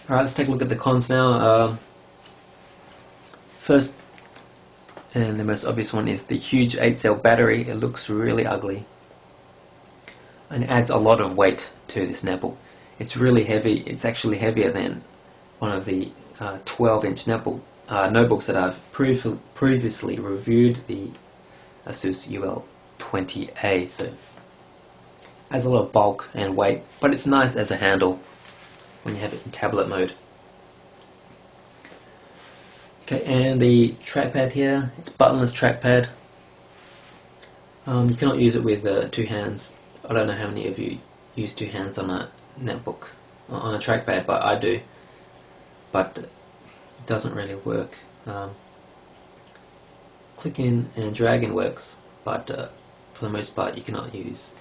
Alright, let's take a look at the cons now. First, and the most obvious one, is the huge 8-cell battery. It looks really ugly and adds a lot of weight to this netbook. It's really heavy. It's actually heavier than one of the 12-inch notebooks that I've previously reviewed, the Asus UL20A. So it has a lot of bulk and weight, but it's nice as a handle when you have it in tablet mode. Okay, and the trackpad here, it's buttonless trackpad. You cannot use it with two hands. I don't know how many of you use two hands on a netbook, on a trackpad, but I do. But it doesn't really work. Clicking and dragging works, but for the most part you cannot use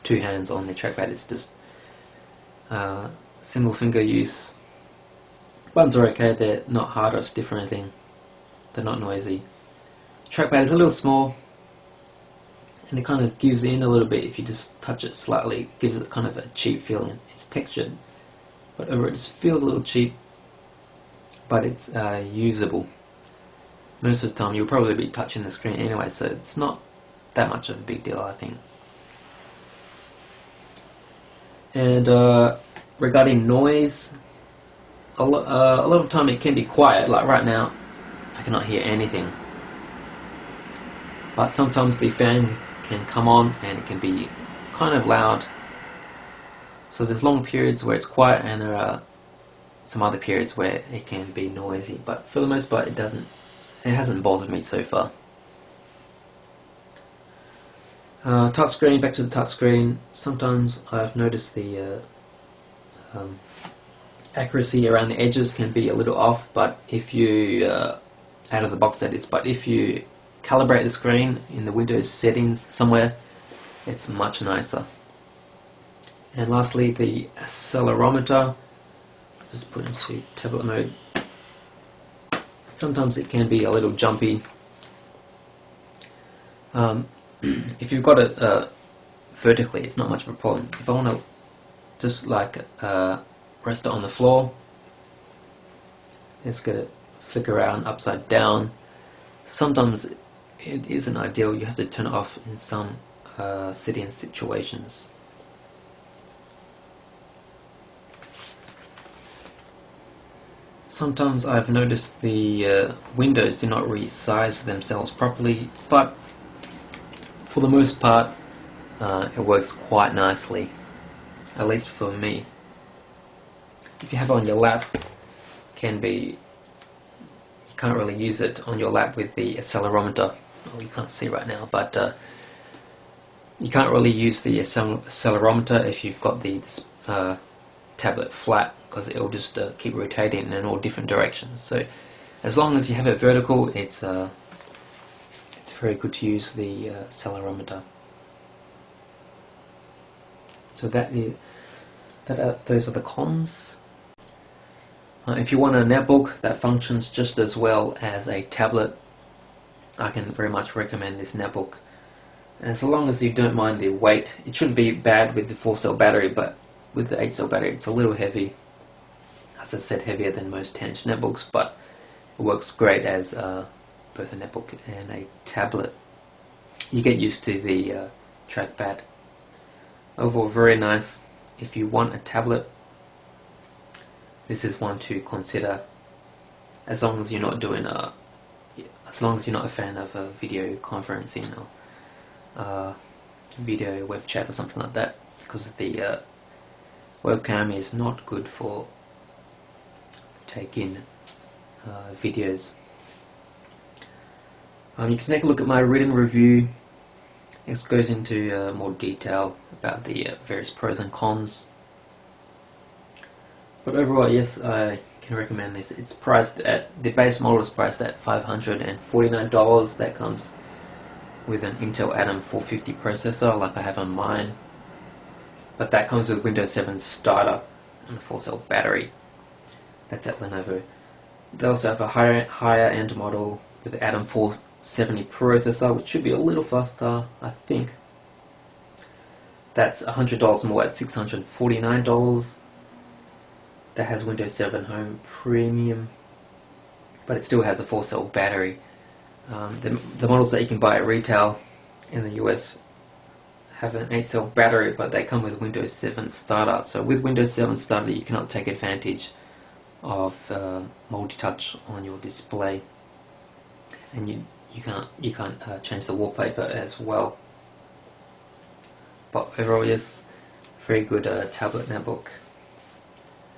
two hands on the trackpad. It's just single finger use. Buttons are okay, they're not hard or stiff or anything. They're not noisy. Trackpad is a little small, and it kind of gives in a little bit if you just touch it slightly. It gives it kind of a cheap feeling. It's textured, but over it just feels a little cheap, but it's usable. Most of the time you'll probably be touching the screen anyway, so it's not that much of a big deal, I think. And regarding noise, a lot of the time it can be quiet. Like right now, I cannot hear anything. But sometimes the fan can come on and it can be kind of loud. So there's long periods where it's quiet, and there are some other periods where it can be noisy. But for the most part, it hasn't bothered me so far. Touchscreen, back to the touchscreen. Sometimes I've noticed the accuracy around the edges can be a little off, but if you, out of the box that is, but if you calibrate the screen in the Windows settings somewhere, it's much nicer. And lastly, the accelerometer. Let's just put it into tablet mode. Sometimes it can be a little jumpy. If you've got it vertically, it's not much of a problem. If I want to just like rest it on the floor, it's going to flick around upside down. Sometimes it isn't ideal. You have to turn it off in some sitting situations. Sometimes I've noticed the windows do not resize themselves properly, but for the most part it works quite nicely, at least for me. If you have it on your lap, you can't really use it on your lap with the accelerometer. Well, you can't see right now, but you can't really use the accelerometer if you've got the tablet flat, because it will just keep rotating in all different directions. So as long as you have it vertical, it's very good to use the accelerometer. So those are the cons. If you want a netbook that functions just as well as a tablet, I can very much recommend this netbook. And so long as you don't mind the weight, it shouldn't be bad with the 4-cell battery, but with the 8-cell battery it's a little heavy. As I said, heavier than most 10-inch netbooks, but it works great as both a netbook and a tablet. You get used to the trackpad. Overall, very nice. If you want a tablet, this is one to consider, as long as you're not doing as long as you're not a fan of video conferencing or video web chat or something like that, because the webcam is not good for taking videos. You can take a look at my written review. It goes into more detail about the various pros and cons. But overall, yes, I can recommend this. It's priced at, the base model is priced at $549. That comes with an Intel Atom 450 processor like I have on mine. But that comes with Windows 7 starter and a 4-cell battery. That's at Lenovo. They also have a higher end model with the Atom 470 processor, which should be a little faster, I think. That's $100 more at $649. that has Windows 7 Home Premium, but it still has a 4-cell battery. The models that you can buy at retail in the US have an 8-cell battery, but they come with Windows 7 Starter. So with Windows 7 Starter, you cannot take advantage of multi-touch on your display, and you can't change the wallpaper as well. But overall, yes, very good tablet netbook.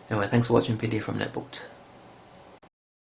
Anyway, thanks for watching PDF from Netbooked.